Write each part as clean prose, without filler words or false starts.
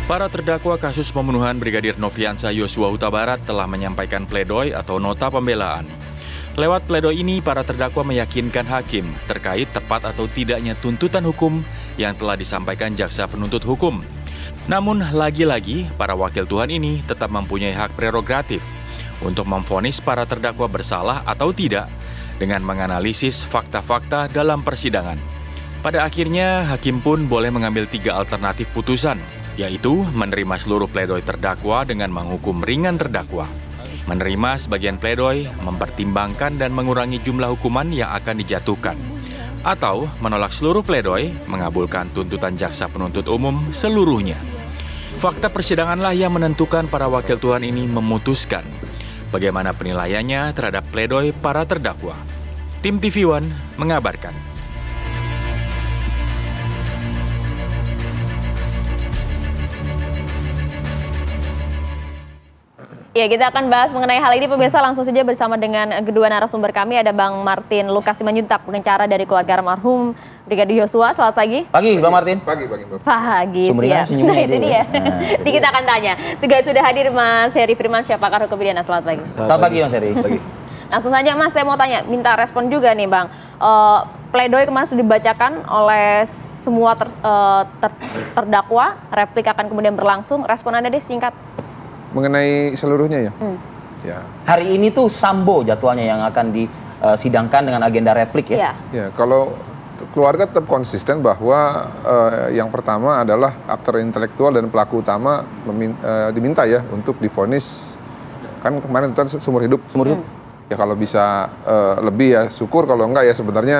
Para terdakwa kasus pembunuhan Brigadir Nofriansah Yosua Huta Barat telah menyampaikan pledoi atau nota pembelaan. Lewat pledoi ini, para terdakwa meyakinkan hakim terkait tepat atau tidaknya tuntutan hukum yang telah disampaikan jaksa penuntut hukum. Namun, lagi-lagi, para wakil Tuhan ini tetap mempunyai hak prerogatif untuk memvonis para terdakwa bersalah atau tidak dengan menganalisis fakta-fakta dalam persidangan. Pada akhirnya, hakim pun boleh mengambil 3 alternatif putusan, yaitu menerima seluruh pledoi terdakwa dengan menghukum ringan terdakwa, menerima sebagian pledoi, mempertimbangkan dan mengurangi jumlah hukuman yang akan dijatuhkan, atau menolak seluruh pledoi, mengabulkan tuntutan jaksa penuntut umum seluruhnya. Fakta persidanganlah yang menentukan para wakil Tuhan ini memutuskan bagaimana penilaiannya terhadap pledoi para terdakwa. Tim TV One mengabarkan. Ya, kita akan bahas mengenai hal ini pemirsa langsung saja bersama dengan kedua narasumber kami. Ada Bang Martin Lukas Simanjuntak, pengacara dari keluarga almarhum Brigadir Yosua. Selamat pagi. Pagi, Bang Martin. Pagi, siap. Nah, itu dia. Nanti kita akan tanya. Juga sudah hadir Mas Heri Firmansyah, pakar hukum pidana. Selamat pagi. Selamat pagi, Mas Heri. Langsung saja Mas, saya mau tanya, minta respon juga nih Bang. Pledoi kemarin sudah dibacakan oleh semua terdakwa, replik akan kemudian berlangsung. Respon Anda deh singkat. Mengenai seluruhnya ya? Ya. Hari ini tuh Sambo jadwalnya yang akan disidangkan dengan agenda replik ya? Ya, kalau keluarga tetap konsisten bahwa yang pertama adalah aktor intelektual dan pelaku utama diminta ya untuk divonis, kan kemarin itu seumur hidup. Seumur hidup? Ya kalau bisa lebih ya syukur, kalau enggak ya sebenarnya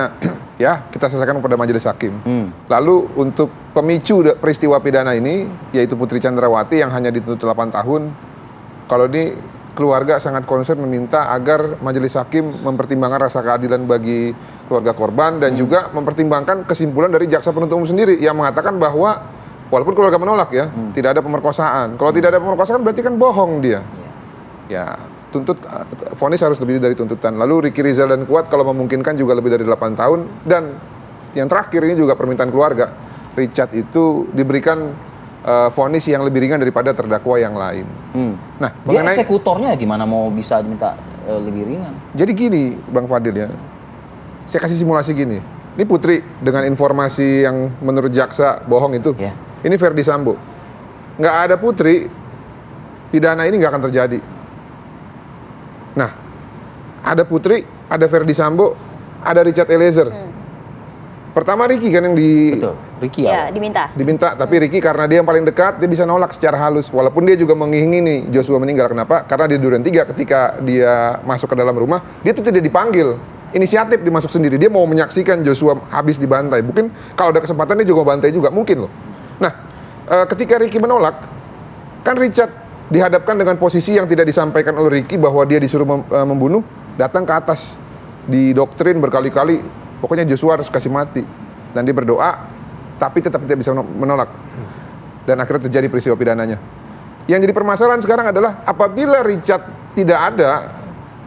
ya kita selesaikan kepada majelis hakim. Lalu untuk pemicu peristiwa pidana ini, yaitu Putri Chandrawati yang hanya dituntut 8 tahun, kalau ini keluarga sangat concern meminta agar majelis hakim mempertimbangkan rasa keadilan bagi keluarga korban dan juga mempertimbangkan kesimpulan dari jaksa penuntut umum sendiri yang mengatakan bahwa walaupun keluarga menolak ya, tidak ada pemerkosaan. Kalau tidak ada pemerkosaan berarti kan bohong dia. Ya, tuntut vonis harus lebih dari tuntutan. Lalu Ricky Rizal dan Kuat kalau memungkinkan juga lebih dari 8 tahun. Dan yang terakhir ini juga permintaan keluarga, Richard itu diberikan vonis yang lebih ringan daripada terdakwa yang lain. Nah, dia eksekutornya gimana mau bisa diminta lebih ringan? Jadi gini, Bang Fadil ya, saya kasih simulasi gini. Ini Putri dengan informasi yang menurut jaksa bohong itu. Ini Verdi Sambo. Nggak ada Putri, pidana ini nggak akan terjadi. Nah, ada Putri, ada Verdi Sambo, ada Richard Eliezer. Pertama Ricky kan yang Betul, Ricky ya diminta, tapi Ricky karena dia yang paling dekat, dia bisa nolak secara halus. Walaupun dia juga mengingini Joshua meninggal. Kenapa? Karena di Duren 3 ketika dia masuk ke dalam rumah, dia tuh tidak dipanggil. Inisiatif dia masuk sendiri. Dia mau menyaksikan Joshua habis dibantai. Mungkin kalau ada kesempatan dia juga bantai juga, mungkin loh. Nah, ketika Ricky menolak, kan Richard dihadapkan dengan posisi yang tidak disampaikan oleh Ricky bahwa dia disuruh membunuh, datang ke atas, didoktrin berkali-kali, pokoknya Joshua harus kasih mati. Dan dia berdoa, tapi tetap tidak bisa menolak. Dan akhirnya terjadi peristiwa pidananya. Yang jadi permasalahan sekarang adalah apabila Richard tidak ada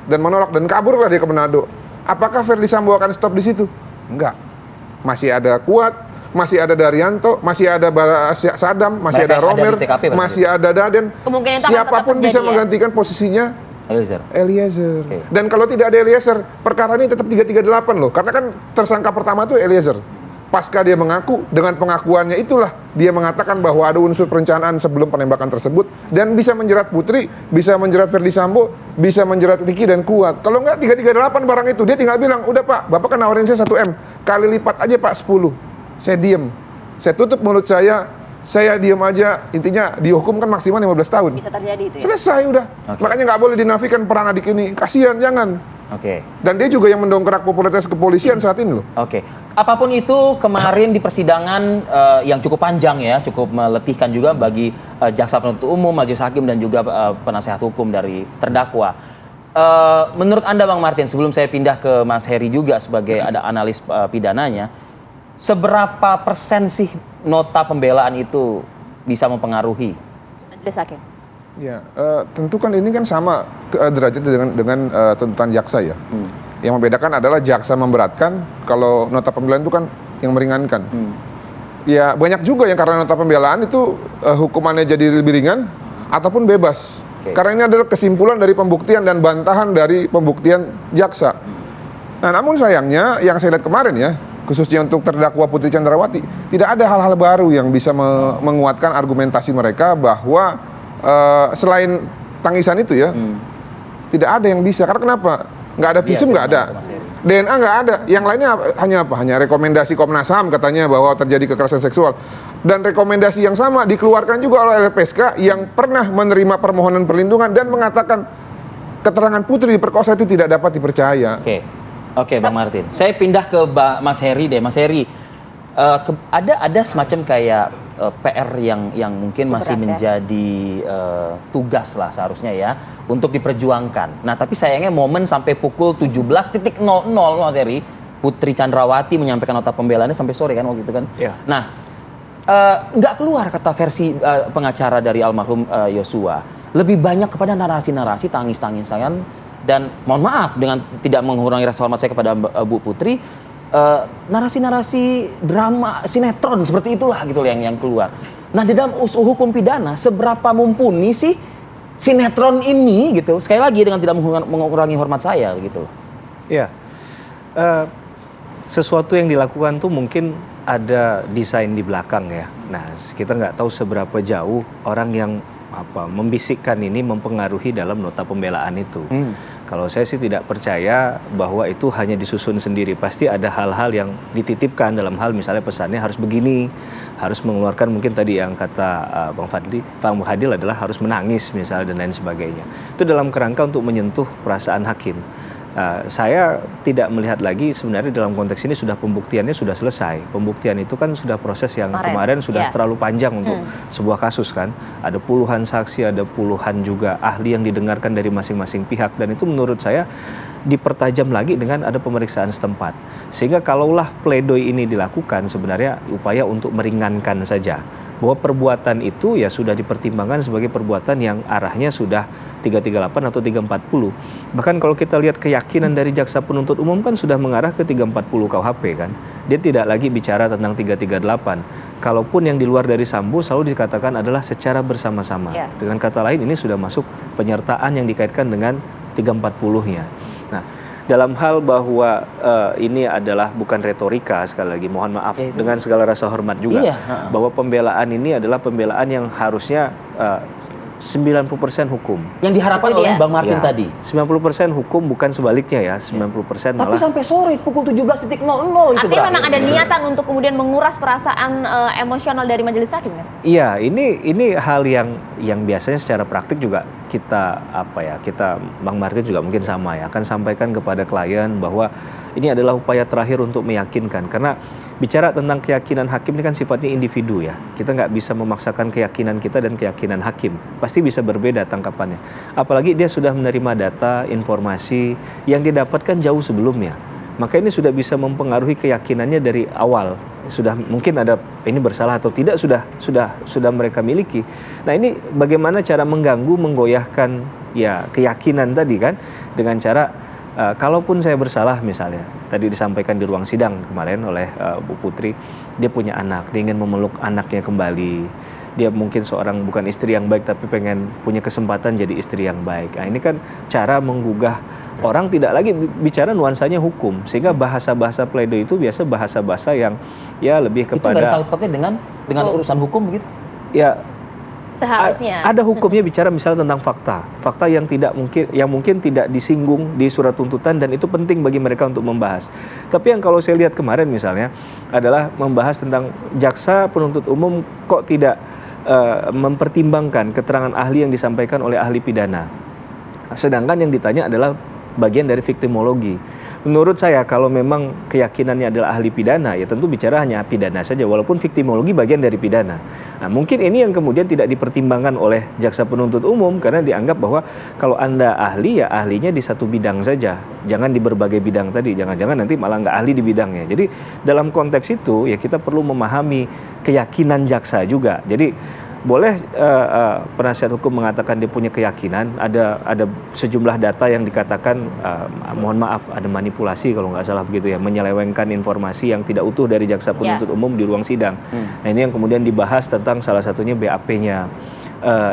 dan menolak dan kaburlah dia ke Manado, apakah Verdi Sambo akan stop di situ? Enggak. Masih ada Kuat, masih ada Daryanto, masih ada Sadam, masih ada Romer, masih ada Daden. Siapapun bisa menggantikan posisinya Eliezer. Dan kalau tidak ada Eliezer, perkara ini tetap 338 loh. Karena kan tersangka pertama itu Eliezer. Pasca dia mengaku, dengan pengakuannya itulah dia mengatakan bahwa ada unsur perencanaan sebelum penembakan tersebut dan bisa menjerat Putri, bisa menjerat Verdi Sambo, bisa menjerat Ricky dan Kuat. Kalau enggak 338 barang itu, dia tinggal bilang, "Udah Pak, Bapak kan nawarin saya 1M, kali lipat aja Pak 10." Saya diem, saya tutup mulut saya diem aja, intinya dihukum kan maksimal 15 tahun. Bisa terjadi itu ya? Selesai udah. Makanya nggak boleh dinafikan peran adik ini, kasihan, jangan. Dan dia juga yang mendongkrak popularitas kepolisian saat ini loh. Apapun itu, kemarin di persidangan yang cukup panjang ya, cukup meletihkan juga bagi jaksa penuntut umum, majelis hakim dan juga penasehat hukum dari terdakwa. Menurut Anda Bang Martin, sebelum saya pindah ke Mas Heri juga sebagai ada analis pidananya, seberapa persen sih nota pembelaan itu bisa mempengaruhi majelis hakim? Ya, tentu kan ini kan sama derajatnya dengan tuntutan jaksa ya. Yang membedakan adalah jaksa memberatkan, kalau nota pembelaan itu kan yang meringankan. ya banyak juga yang karena nota pembelaan itu hukumannya jadi lebih ringan ataupun bebas. Karena ini adalah kesimpulan dari pembuktian dan bantahan dari pembuktian jaksa. Nah, namun sayangnya yang saya lihat kemarin ya, khususnya untuk terdakwa Putri Chandrawati, tidak ada hal-hal baru yang bisa menguatkan argumentasi mereka bahwa selain tangisan itu ya, tidak ada yang bisa. Karena kenapa? Nggak ada visum, nggak ada. DNA nggak ada. Yang lainnya hanya apa? Hanya rekomendasi Komnas HAM katanya bahwa terjadi kekerasan seksual. Dan rekomendasi yang sama dikeluarkan juga oleh LPSK yang pernah menerima permohonan perlindungan dan mengatakan keterangan Putri diperkosa itu tidak dapat dipercaya. Oke, Bang Martin. Saya pindah ke Mas Heri deh. Mas Heri, ada semacam kayak PR yang mungkin masih menjadi tugas lah seharusnya ya untuk diperjuangkan. Nah, tapi sayangnya momen sampai pukul 17.00 Mas Heri, Putri Chandrawati menyampaikan nota pembelaannya sampai sore kan waktu itu kan. Iya. Nah, nggak keluar kata versi pengacara dari almarhum Yosua. Lebih banyak kepada narasi-narasi tangis-tangisan dan mohon maaf dengan tidak mengurangi rasa hormat saya kepada Bu Putri, narasi-narasi drama sinetron seperti itulah gitu yang keluar. Nah, di dalam hukum pidana seberapa mumpuni sih sinetron ini gitu? Sekali lagi dengan tidak mengurangi hormat saya gitu. Iya. Sesuatu yang dilakukan tuh mungkin ada desain di belakang ya. Nah, kita nggak tahu seberapa jauh orang yang membisikkan ini mempengaruhi dalam nota pembelaan itu. Kalau saya sih tidak percaya bahwa itu hanya disusun sendiri. Pasti ada hal-hal yang dititipkan dalam hal misalnya pesannya harus begini, harus mengeluarkan mungkin tadi yang kata Bang Fadil adalah harus menangis misalnya dan lain sebagainya. Itu dalam kerangka untuk menyentuh perasaan hakim. Saya tidak melihat lagi sebenarnya dalam konteks ini sudah pembuktiannya sudah selesai. Pembuktian itu kan sudah proses yang kemarin sudah terlalu panjang untuk sebuah kasus kan. Ada puluhan saksi, ada puluhan juga ahli yang didengarkan dari masing-masing pihak. Dan itu menurut saya dipertajam lagi dengan ada pemeriksaan setempat. Sehingga kalaulah pledoi ini dilakukan sebenarnya upaya untuk meringankan saja. Bahwa perbuatan itu ya sudah dipertimbangkan sebagai perbuatan yang arahnya sudah 338 atau 340. Bahkan kalau kita lihat keyakinan dari jaksa penuntut umum kan sudah mengarah ke 340 KUHP kan. Dia tidak lagi bicara tentang 338. Kalaupun yang di luar dari Sambo selalu dikatakan adalah secara bersama-sama. Dengan kata lain ini sudah masuk penyertaan yang dikaitkan dengan 340-nya. Nah, dalam hal bahwa ini adalah bukan retorika, sekali lagi mohon maaf dengan segala rasa hormat juga, bahwa pembelaan ini adalah pembelaan yang harusnya 90% hukum. Yang diharapkan oleh Bang Martin tadi. 90% hukum bukan sebaliknya ya, 90% malah. Tapi sampai sore pukul 17.00 itu artinya memang ada niatan untuk kemudian menguras perasaan emosional dari majelis hakim kan? Iya, ini hal yang biasanya secara praktik juga kita Bang Martin juga mungkin sama ya, akan sampaikan kepada klien bahwa ini adalah upaya terakhir untuk meyakinkan, karena bicara tentang keyakinan hakim ini kan sifatnya individu ya, kita nggak bisa memaksakan keyakinan kita dan keyakinan hakim, pasti bisa berbeda tangkapannya, apalagi dia sudah menerima data, informasi yang didapatkan jauh sebelumnya, maka ini sudah bisa mempengaruhi keyakinannya dari awal, sudah mungkin ada ini bersalah atau tidak sudah mereka miliki. Nah, ini bagaimana cara mengganggu, menggoyahkan ya keyakinan tadi kan, dengan cara kalaupun saya bersalah misalnya, tadi disampaikan di ruang sidang kemarin oleh Bu Putri, dia punya anak, dia ingin memeluk anaknya kembali, dia mungkin seorang bukan istri yang baik tapi pengen punya kesempatan jadi istri yang baik. Nah, ini kan cara menggugah orang, tidak lagi bicara nuansanya hukum, sehingga bahasa-bahasa pledoi itu biasa bahasa-bahasa yang ya lebih kepada. Itu nggak salah pakai dengan urusan hukum begitu? Ya. Seharusnya ada hukumnya bicara misalnya tentang fakta yang mungkin tidak disinggung di surat tuntutan, dan itu penting bagi mereka untuk membahas. Tapi yang kalau saya lihat kemarin misalnya adalah membahas tentang jaksa penuntut umum kok tidak mempertimbangkan keterangan ahli yang disampaikan oleh ahli pidana, sedangkan yang ditanya adalah bagian dari viktimologi. Menurut saya kalau memang keyakinannya adalah ahli pidana, ya tentu bicara hanya pidana saja, walaupun viktimologi bagian dari pidana. Nah, mungkin ini yang kemudian tidak dipertimbangkan oleh jaksa penuntut umum, karena dianggap bahwa kalau Anda ahli, ya ahlinya di satu bidang saja, jangan di berbagai bidang tadi, jangan-jangan nanti malah nggak ahli di bidangnya. Jadi dalam konteks itu ya kita perlu memahami keyakinan jaksa juga. Jadi boleh penasihat hukum mengatakan dia punya keyakinan, ada sejumlah data yang dikatakan mohon maaf ada manipulasi kalau nggak salah begitu ya, menyelewengkan informasi yang tidak utuh dari jaksa penuntut umum di ruang sidang. Nah ini yang kemudian dibahas tentang salah satunya BAP-nya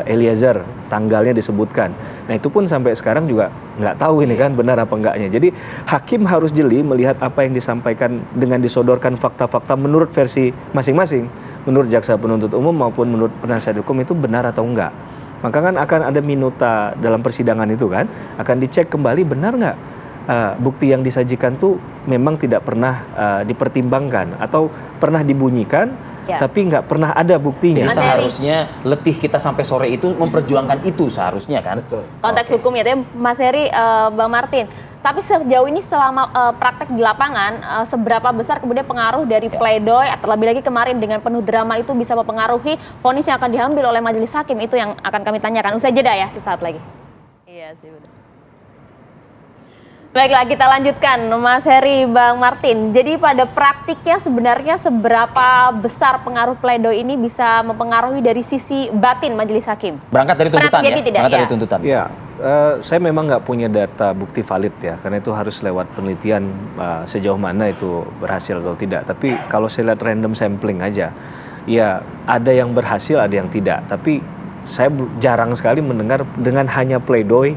Eliezer, tanggalnya disebutkan. Nah itu pun sampai sekarang juga nggak tahu ini kan benar apa enggaknya. Jadi hakim harus jeli melihat apa yang disampaikan dengan disodorkan fakta-fakta menurut versi masing-masing, menurut jaksa penuntut umum maupun menurut penasihat hukum itu benar atau enggak. Maka kan akan ada minuta dalam persidangan itu kan, akan dicek kembali benar nggak bukti yang disajikan tuh memang tidak pernah dipertimbangkan atau pernah dibunyikan tapi nggak pernah ada buktinya. Jadi seharusnya letih kita sampai sore itu memperjuangkan itu seharusnya kan. Betul. Konteks hukum ya, Mas Heri, Bang Martin. Tapi sejauh ini selama praktek di lapangan, seberapa besar kemudian pengaruh dari pledoi, terlebih lagi kemarin dengan penuh drama itu bisa mempengaruhi vonis yang akan diambil oleh majelis hakim, itu yang akan kami tanyakan. Usai jeda ya, sesaat lagi. Iya sih, benar. Baiklah, kita lanjutkan, Mas Heri, Bang Martin. Jadi pada praktiknya sebenarnya seberapa besar pengaruh pledoi ini bisa mempengaruhi dari sisi batin majelis hakim? Berangkat dari tuntutan ya? Berangkat dari tuntutan. Ya, saya memang nggak punya data bukti valid ya, karena itu harus lewat penelitian sejauh mana itu berhasil atau tidak. Tapi kalau saya lihat random sampling aja, ya ada yang berhasil, ada yang tidak. Tapi saya jarang sekali mendengar dengan hanya pledoi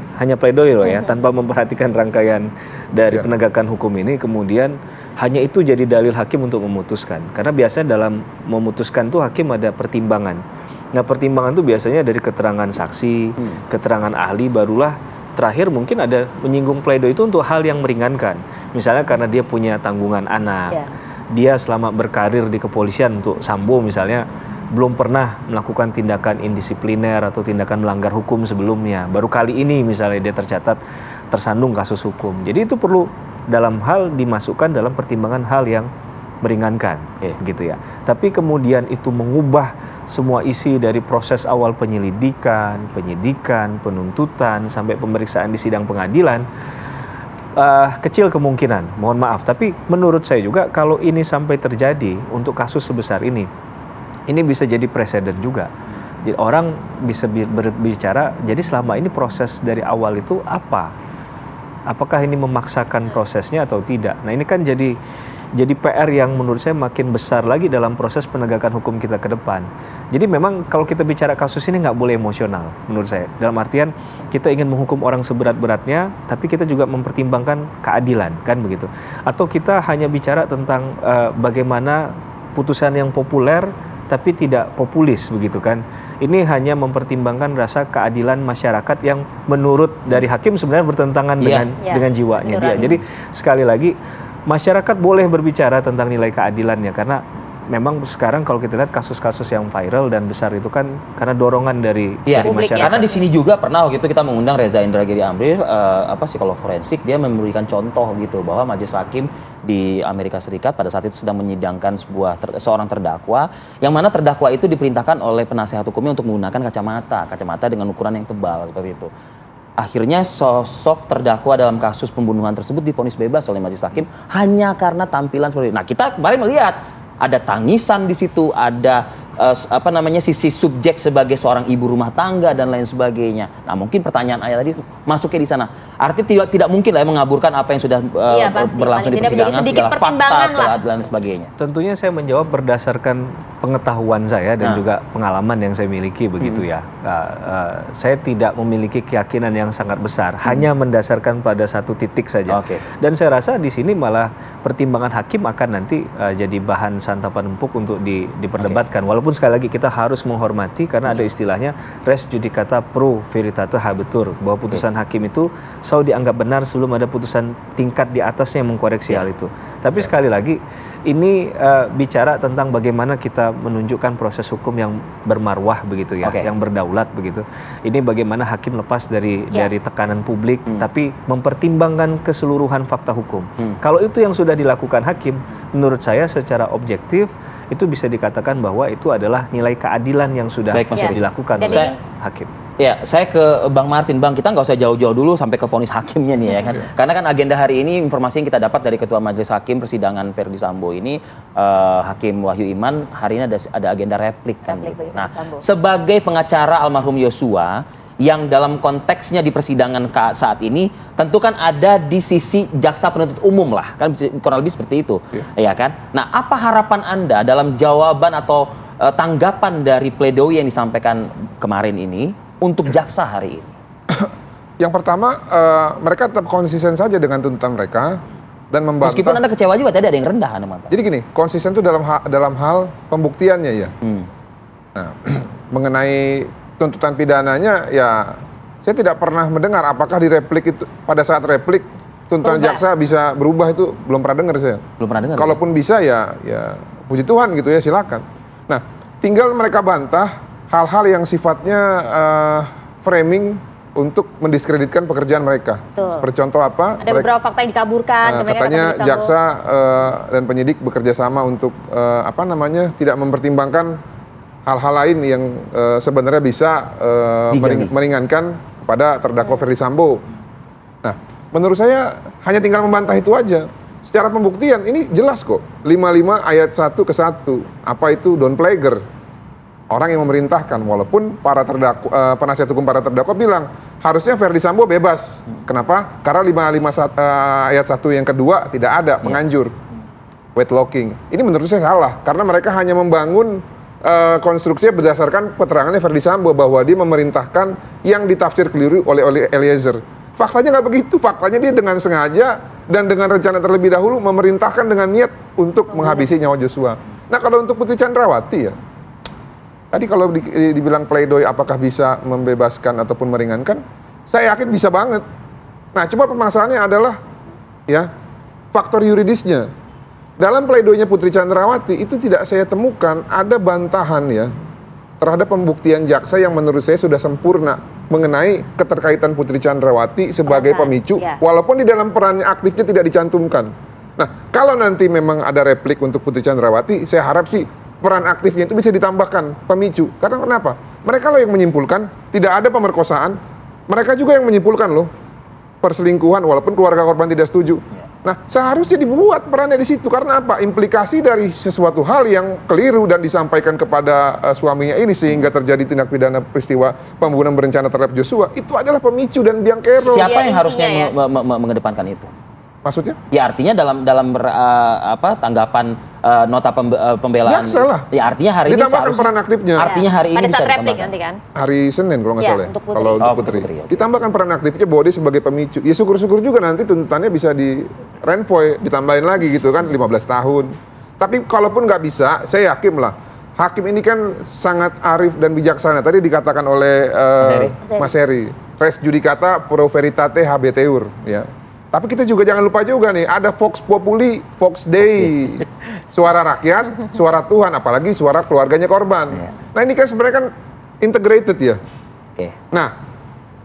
loh ya, tanpa memperhatikan rangkaian dari penegakan hukum ini, kemudian hanya itu jadi dalil hakim untuk memutuskan. Karena biasanya dalam memutuskan tuh hakim ada pertimbangan. Nah pertimbangan tuh biasanya dari keterangan saksi, keterangan ahli, barulah terakhir mungkin ada menyinggung pledoi itu untuk hal yang meringankan. Misalnya karena dia punya tanggungan anak, dia selama berkarir di kepolisian untuk Sambo misalnya, belum pernah melakukan tindakan indisipliner atau tindakan melanggar hukum sebelumnya. Baru kali ini misalnya dia tercatat tersandung kasus hukum. Jadi itu perlu dalam hal dimasukkan dalam pertimbangan hal yang meringankan, gitu ya. Tapi kemudian itu mengubah semua isi dari proses awal penyelidikan, penyidikan, penuntutan, sampai pemeriksaan di sidang pengadilan, kecil kemungkinan, mohon maaf. Tapi menurut saya juga kalau ini sampai terjadi untuk kasus sebesar ini bisa jadi presiden juga. Jadi orang bisa berbicara, jadi selama ini proses dari awal itu apa? Apakah ini memaksakan prosesnya atau tidak? Nah ini kan jadi PR yang menurut saya makin besar lagi dalam proses penegakan hukum kita ke depan. Jadi memang kalau kita bicara kasus ini nggak boleh emosional menurut saya. Dalam artian kita ingin menghukum orang seberat-beratnya, tapi kita juga mempertimbangkan keadilan, kan begitu. Atau kita hanya bicara tentang bagaimana putusan yang populer tapi tidak populis begitu kan. Ini hanya mempertimbangkan rasa keadilan masyarakat yang menurut dari hakim sebenarnya bertentangan dengan jiwanya dia. Jadi sekali lagi masyarakat boleh berbicara tentang nilai keadilannya, karena memang sekarang kalau kita lihat kasus-kasus yang viral dan besar itu kan karena dorongan dari masyarakat. Karena di sini juga pernah waktu itu kita mengundang Reza Indragiri Amril, psikolog forensik, dia memberikan contoh gitu bahwa majelis hakim di Amerika Serikat pada saat itu sedang menyidangkan seorang terdakwa, yang mana terdakwa itu diperintahkan oleh penasehat hukumnya untuk menggunakan kacamata dengan ukuran yang tebal seperti itu. Akhirnya sosok terdakwa dalam kasus pembunuhan tersebut divonis bebas oleh majelis hakim hanya karena tampilan seperti itu. Nah kita kemarin melihat ada tangisan di situ, ada sisi subjek sebagai seorang ibu rumah tangga dan lain sebagainya. Nah mungkin pertanyaan ayah tadi masuknya di sana. Artinya tidak mungkin lah mengaburkan apa yang sudah berlangsung di persidangan, segala fakta, segala dan sebagainya. Tentunya saya menjawab berdasarkan pengetahuan saya dan juga pengalaman yang saya miliki begitu ya. Saya tidak memiliki keyakinan yang sangat besar, hanya mendasarkan pada satu titik saja. Dan saya rasa di sini malah pertimbangan hakim akan nanti jadi bahan santapan empuk untuk diperdebatkan. Walaupun sekali lagi kita harus menghormati karena ada istilahnya res judicata pro veritate habetur, bahwa putusan hakim itu selalu dianggap benar sebelum ada putusan tingkat di atasnya yang mengkoreksi hal itu. Tapi sekali lagi ini bicara tentang bagaimana kita menunjukkan proses hukum yang bermarwah begitu ya, yang berdaulat begitu. Ini bagaimana hakim lepas dari tekanan publik, tapi mempertimbangkan keseluruhan fakta hukum. Kalau itu yang sudah dilakukan hakim, menurut saya secara objektif itu bisa dikatakan bahwa itu adalah nilai keadilan yang sudah dilakukan oleh hakim. Ya, saya ke Bang Martin. Bang, kita nggak usah jauh-jauh dulu sampai ke vonis hakimnya nih ya kan. Karena kan agenda hari ini informasi yang kita dapat dari Ketua Majelis Hakim persidangan Verdi Sambo ini, Hakim Wahyu Iman, hari ini ada agenda replik kan. Replik bagi Nah, Verdi Sambo. sebagai pengacara almarhum Yosua yang dalam konteksnya di persidangan saat ini tentu kan ada di sisi jaksa penuntut umum lah, kan kurang lebih seperti itu, ya kan. Nah, apa harapan Anda dalam jawaban atau tanggapan dari pledoi yang disampaikan kemarin ini untuk jaksa hari ini? Yang pertama, mereka tetap konsisten saja dengan tuntutan mereka dan membantah. Meskipun Anda kecewa juga, tadi ada yang rendah Anda mantap. Jadi gini, konsisten itu dalam hal pembuktiannya ya. Nah, mengenai tuntutan pidananya ya, saya tidak pernah mendengar apakah di replik itu, pada saat replik tuntutan Berubah. jaksa bisa berubah, itu belum pernah dengar saya. Belum pernah dengar. Kalaupun bisa ya puji Tuhan gitu ya, silakan. Nah, tinggal mereka bantah hal-hal yang sifatnya framing untuk mendiskreditkan pekerjaan mereka. Betul. Seperti contoh apa? Ada beberapa fakta yang dikaburkan. kemarin Katanya kata Verdi Sambo. jaksa dan penyidik bekerja sama untuk tidak mempertimbangkan hal-hal lain yang sebenarnya bisa meringankan kepada terdakwa Verdi Sambo. Nah, menurut saya hanya tinggal membantah itu aja. Secara pembuktian ini jelas kok. 55 ayat 1 ke 1. Apa itu downplager? Orang yang memerintahkan, walaupun para terdakwa, penasihat hukum para terdakwa bilang harusnya Verdi Sambo bebas. Kenapa? Karena 55 ayat 1 yang kedua tidak ada penganjur weight locking. Ini menurut saya salah karena mereka hanya membangun konstruksinya berdasarkan keterangannya Verdi Sambo bahwa dia memerintahkan yang ditafsir keliru oleh Eliezer. Faktanya nggak begitu. Faktanya dia dengan sengaja dan dengan rencana terlebih dahulu memerintahkan dengan niat untuk menghabisi nyawa Joshua. Nah, kalau untuk Putri Chandrawati ya, tadi kalau dibilang pledoi apakah bisa membebaskan ataupun meringankan, saya yakin bisa banget. Nah, cuma permasalahannya adalah ya faktor yuridisnya. Dalam pledoinya Putri Chandrawati itu tidak saya temukan ada bantahan ya terhadap pembuktian jaksa yang menurut saya sudah sempurna mengenai keterkaitan Putri Chandrawati sebagai pemicu, walaupun di dalam perannya aktifnya tidak dicantumkan. Nah, kalau nanti memang ada replik untuk Putri Chandrawati, saya harap sih peran aktifnya itu bisa ditambahkan pemicu. Karena kenapa? Mereka loh yang menyimpulkan tidak ada pemerkosaan. Mereka juga yang menyimpulkan loh perselingkuhan walaupun keluarga korban tidak setuju. Nah, seharusnya dibuat perannya di situ. Karena apa? Implikasi dari sesuatu hal yang keliru dan disampaikan kepada suaminya ini sehingga terjadi tindak pidana peristiwa pembunuhan berencana terhadap Joshua itu adalah pemicu dan biang kerok. Siapa yang intinya harusnya ya. mengedepankan itu? Maksudnya? Ya artinya dalam tanggapan nota pembelaan. Jaksa lah. Ya artinya hari ini ditambahkan peran aktifnya. Artinya hari ini pada bisa saat replik ditambahkan. nanti kan. Hari Senin kalau nggak Ya, salah ya. untuk Putri. Kalau untuk Oh, Putri. Putri, oke. Ditambahkan peran aktifnya bahwa dia sebagai pemicu. Ya syukur-syukur juga nanti tuntutannya bisa di renvoy, ditambahin lagi gitu kan 15 tahun. Tapi kalaupun nggak bisa, saya yakin lah. Hakim ini kan sangat arif dan bijaksana. Tadi dikatakan oleh Mas Heri. Res judicata pro veritate habeteur. Ya. Tapi kita juga jangan lupa juga nih, ada Vox Populi, Vox Dei. Suara rakyat, suara Tuhan, apalagi suara keluarganya korban. Nah ini kan sebenarnya kan integrated ya. Oke. Nah,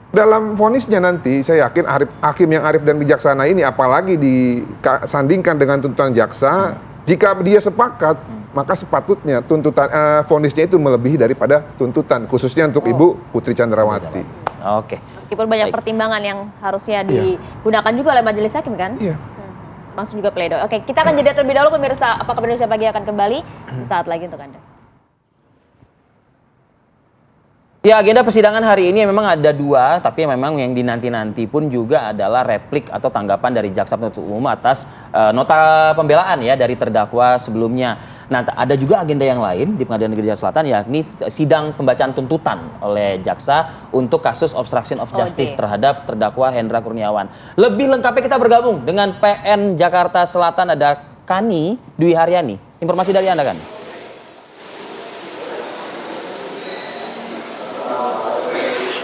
dalam vonisnya nanti saya yakin hakim yang arif dan bijaksana ini apalagi disandingkan dengan tuntutan jaksa, jika dia sepakat, maka sepatutnya tuntutan vonisnya itu melebihi daripada tuntutan, khususnya untuk Ibu Putri Chandrawati. Oke. Meskipun banyak Baik. pertimbangan yang harusnya digunakan juga oleh majelis hakim kan. Iya. Masuk juga pledoi. Oke, kita akan jeda terlebih dahulu pemirsa. Apakah Indonesia Pagi akan kembali sesaat lagi untuk Anda. Ya, agenda persidangan hari ini memang ada dua, tapi memang yang dinanti-nanti pun juga adalah replik atau tanggapan dari jaksa penuntut umum atas nota pembelaan ya dari terdakwa sebelumnya. Nah, ada juga agenda yang lain di Pengadilan Negeri Jakarta Selatan, yakni sidang pembacaan tuntutan oleh jaksa untuk kasus obstruction of justice terhadap terdakwa Hendra Kurniawan. Lebih lengkapnya kita bergabung dengan PN Jakarta Selatan, ada Kani Dwi Haryani. Informasi dari Anda, kan?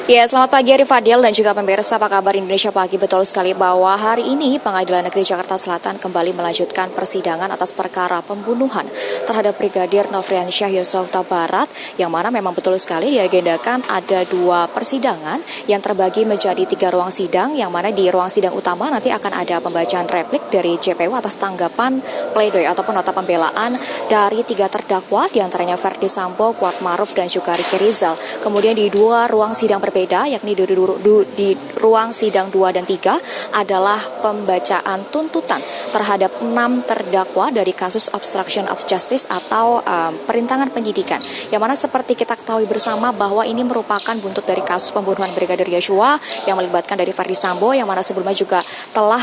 Ya, selamat pagi Ari Fadil dan juga pemirsa, apa kabar Indonesia Pagi? Betul sekali bahwa hari ini Pengadilan Negeri Jakarta Selatan kembali melanjutkan persidangan atas perkara pembunuhan terhadap Brigadir Nofriansyah Yosua Huta Barat, yang mana memang betul sekali diagendakan ada dua persidangan yang terbagi menjadi 3 ruang sidang, yang mana di ruang sidang utama nanti akan ada pembacaan replik dari JPU atas tanggapan pledoi ataupun nota pembelaan dari 3 terdakwa, diantaranya Verdi Verdi Sambo, Kuat Maruf, dan juga Ricky Rizal. Kemudian di dua ruang sidang berbeda, yakni di ruang sidang 2 dan 3 adalah pembacaan tuntutan terhadap 6 terdakwa dari kasus obstruction of justice atau perintangan penyidikan. Yang mana seperti kita ketahui bersama bahwa ini merupakan buntut dari kasus pembunuhan Brigadir Yosua yang melibatkan dari Verdi Sambo, yang mana sebelumnya juga telah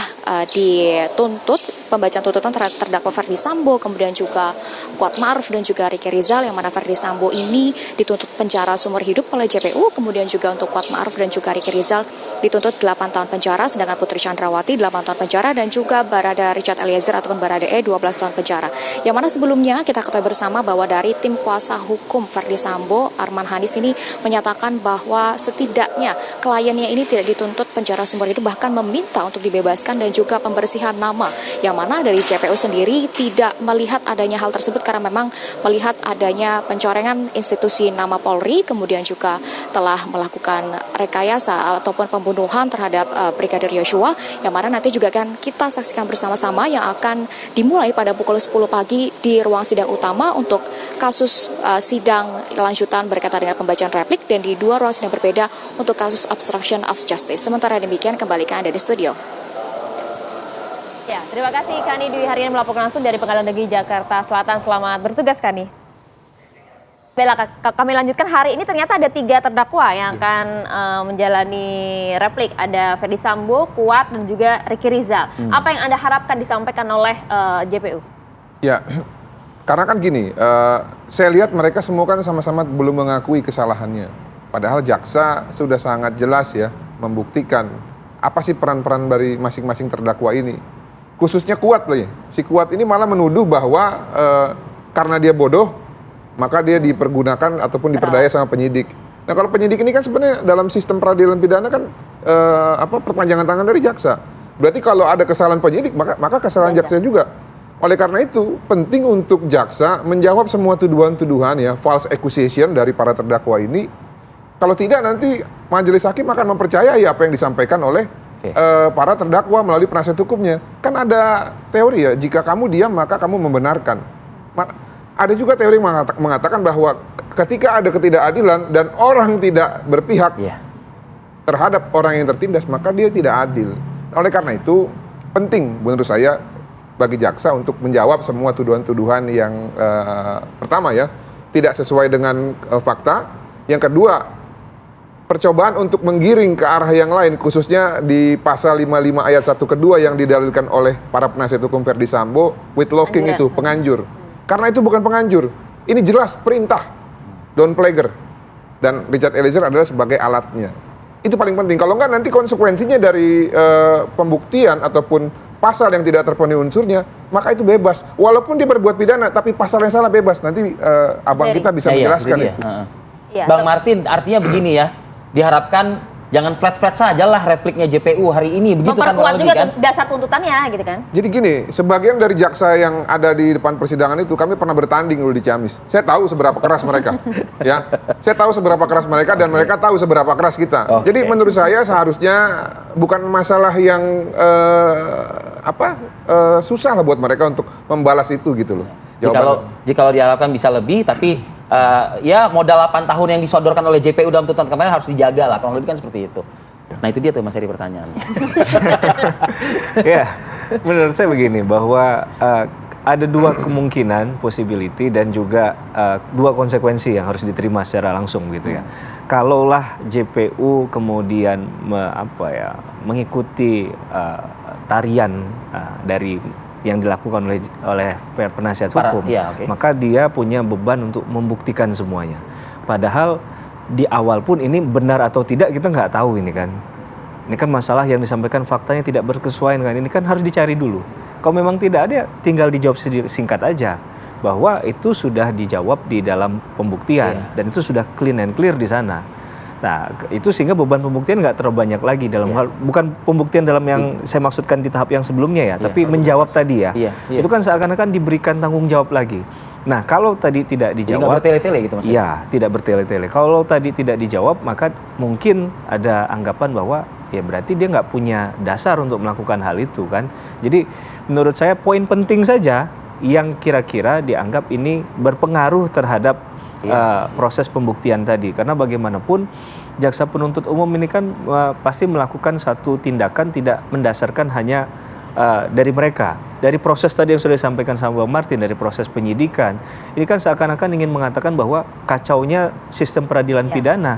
dituntut pembacaan tuntutan terhadap terdakwa Verdi Sambo, kemudian juga Kuat Maruf dan juga Ricky Rizal, yang mana Verdi Sambo ini dituntut penjara seumur hidup oleh JPU, kemudian juga untuk Kuat Maruf dan juga Ricky Rizal dituntut 8 tahun penjara, sedangkan Putri Chandrawati 8 tahun penjara, dan juga Barada Richard Eliezer ataupun Barada E 12 tahun penjara. Yang mana sebelumnya kita ketahui bersama bahwa dari tim kuasa hukum Verdi Sambo, Arman Hanis ini menyatakan bahwa setidaknya kliennya ini tidak dituntut penjara seumur hidup, bahkan meminta untuk dibebaskan dan juga pembersihan nama, yang mana dari JPU sendiri tidak melihat adanya hal tersebut karena memang melihat adanya pencorengan institusi nama Polri, kemudian juga telah melakukan rekayasa ataupun pembunuhan terhadap Brigadir Yosua, yang mana nanti juga akan kita saksikan bersama-sama yang akan dimulai pada pukul 10 pagi di ruang sidang utama untuk kasus sidang lanjutan berkaitan dengan pembacaan replik, dan di dua ruang sidang berbeda untuk kasus obstruction of justice. Sementara demikian, kembali ke Anda di studio. Ya, terima kasih Kani Dwi Hari ini melaporkan langsung dari Pengadilan Negeri Jakarta Selatan. Selamat bertugas Kani. Bella, kami lanjutkan. Hari ini ternyata ada 3 terdakwa yang akan menjalani replik. Ada Verdi Sambo, Kuat, dan juga Ricky Rizal. Apa yang Anda harapkan disampaikan oleh JPU? Ya, karena kan gini, saya lihat mereka semua kan sama-sama belum mengakui kesalahannya. Padahal jaksa sudah sangat jelas ya membuktikan apa sih peran-peran dari masing-masing terdakwa ini. Khususnya Kuat loh ya. Si Kuat ini malah menuduh bahwa karena dia bodoh, maka dia dipergunakan ataupun diperdaya sama penyidik. Nah kalau penyidik ini kan sebenarnya dalam sistem peradilan pidana kan perpanjangan tangan dari jaksa. Berarti kalau ada kesalahan penyidik maka kesalahan jaksa juga. Oleh karena itu penting untuk jaksa menjawab semua tuduhan-tuduhan ya, false accusation dari para terdakwa ini. Kalau tidak nanti majelis hakim akan mempercayai apa yang disampaikan oleh para terdakwa melalui penasihat hukumnya. Kan ada teori ya, jika kamu diam maka kamu membenarkan. Ada juga teori mengatakan bahwa ketika ada ketidakadilan dan orang tidak berpihak terhadap orang yang tertindas, maka dia tidak adil. Oleh karena itu penting menurut saya bagi jaksa untuk menjawab semua tuduhan-tuduhan yang pertama ya, tidak sesuai dengan fakta. Yang kedua, percobaan untuk menggiring ke arah yang lain, khususnya di pasal 55 ayat 1 kedua yang didalilkan oleh para penasihat hukum Verdi Sambo, with locking itu, penganjur. Karena itu bukan penganjur, ini jelas perintah, Don Plager. Dan Richard Eliezer adalah sebagai alatnya. Itu paling penting, kalau enggak nanti konsekuensinya dari pembuktian ataupun pasal yang tidak terpenuhi unsurnya, maka itu bebas. Walaupun dia berbuat pidana, tapi pasal yang salah bebas. Nanti abang kita bisa menjelaskan itu. Bang Martin, artinya begini ya, diharapkan jangan flat-flat saja lah repliknya JPU hari ini, begitu kan? Memperkuat juga dasar tuntutannya gitu kan? Jadi gini, sebagian dari jaksa yang ada di depan persidangan itu kami pernah bertanding dulu di Ciamis. Saya tahu seberapa keras mereka, ya. Saya tahu seberapa keras mereka dan mereka tahu seberapa keras kita. Jadi menurut saya seharusnya bukan masalah yang susah lah buat mereka untuk membalas itu gitu loh. Jikalau diharapkan bisa lebih, tapi ya modal 8 tahun yang disodorkan oleh JPU dalam tuntutan kemarin harus dijaga lah, kurang lebih kan seperti itu. Nah itu dia tuh Mas Heri pertanyaan. Ya, menurut saya begini, bahwa ada 2 kemungkinan, possibility, dan juga 2 konsekuensi yang harus diterima secara langsung gitu ya. Kalaulah JPU kemudian mengikuti tarian dari yang dilakukan oleh penasihat hukum, maka dia punya beban untuk membuktikan semuanya. Padahal di awal pun ini benar atau tidak kita nggak tahu ini kan. Ini kan masalah yang disampaikan faktanya tidak berkesesuaian dengan ini kan harus dicari dulu. Kalau memang tidak ada, tinggal dijawab singkat aja bahwa itu sudah dijawab di dalam pembuktian dan itu sudah clean and clear di sana. Nah, itu sehingga beban pembuktian nggak terlalu banyak lagi dalam hal, bukan pembuktian dalam yang saya maksudkan di tahap yang sebelumnya ya, tapi menjawab tadi ya. Itu kan seakan-akan diberikan tanggung jawab lagi. Nah, kalau tadi tidak dijawab, nggak bertele-tele gitu Mas? Iya, tidak bertele-tele. Kalau tadi tidak dijawab, maka mungkin ada anggapan bahwa ya berarti dia nggak punya dasar untuk melakukan hal itu kan. Jadi menurut saya poin penting saja yang kira-kira dianggap ini berpengaruh terhadap proses pembuktian tadi. Karena bagaimanapun jaksa penuntut umum ini kan pasti melakukan satu tindakan tidak mendasarkan hanya dari mereka. Dari proses tadi yang sudah disampaikan sama Bang Martin, dari proses penyidikan, ini kan seakan-akan ingin mengatakan bahwa kacaunya sistem peradilan pidana.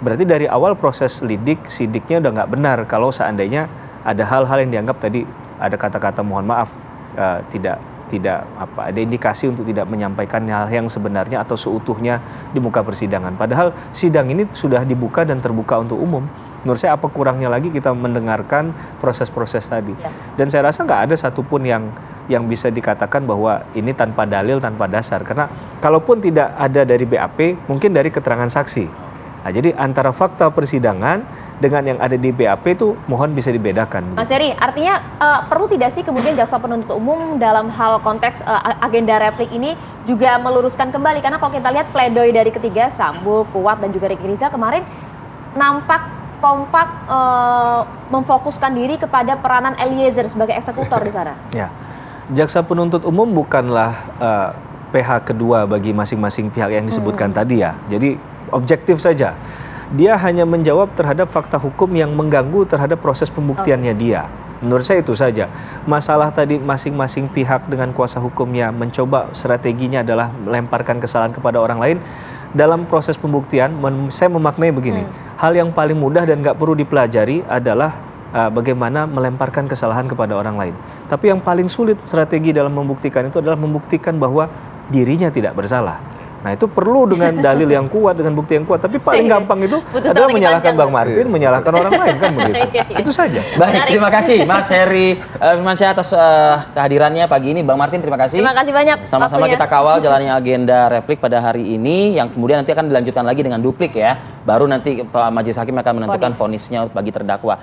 Berarti dari awal proses sidiknya udah nggak benar kalau seandainya ada hal-hal yang dianggap tadi ada kata-kata mohon maaf, ada indikasi untuk tidak menyampaikan hal yang sebenarnya atau seutuhnya di muka persidangan. Padahal sidang ini sudah dibuka dan terbuka untuk umum. Menurut saya apa kurangnya lagi kita mendengarkan proses-proses tadi. Dan saya rasa nggak ada satupun yang bisa dikatakan bahwa ini tanpa dalil, tanpa dasar. Karena kalaupun tidak ada dari BAP, mungkin dari keterangan saksi. Nah, jadi antara fakta persidangan dengan yang ada di BAP itu mohon bisa dibedakan. Mas Heri, artinya perlu tidak sih kemudian jaksa penuntut umum dalam hal konteks agenda replik ini juga meluruskan kembali? Karena kalau kita lihat pledoi dari ketiga, Sambo, Kuat, dan juga Ricky Rizal kemarin nampak kompak memfokuskan diri kepada peranan Eliezer sebagai eksekutor di sana. Ya, jaksa penuntut umum bukanlah PH kedua bagi masing-masing pihak yang disebutkan tadi ya. Jadi objektif saja. Dia hanya menjawab terhadap fakta hukum yang mengganggu terhadap proses pembuktiannya dia. Menurut saya itu saja. Masalah tadi masing-masing pihak dengan kuasa hukumnya mencoba strateginya adalah melemparkan kesalahan kepada orang lain. Dalam proses pembuktian, saya memaknai begini. Hal yang paling mudah dan nggak perlu dipelajari adalah bagaimana melemparkan kesalahan kepada orang lain. Tapi yang paling sulit strategi dalam membuktikan itu adalah membuktikan bahwa dirinya tidak bersalah. Nah itu perlu dengan dalil yang kuat, dengan bukti yang kuat. Tapi paling gampang itu adalah menyalahkan Bang Martin, menyalahkan orang lain kan begitu. Itu saja. Baik, terima kasih Mas Heri Firmansyah atas kehadirannya pagi ini. Bang Martin, terima kasih. Terima kasih banyak. Sama-sama waktunya. kita kawal jalannya agenda replik pada hari ini, yang kemudian nanti akan dilanjutkan lagi dengan duplik ya. Baru nanti Pak Majelis Hakim akan menentukan vonisnya bagi terdakwa.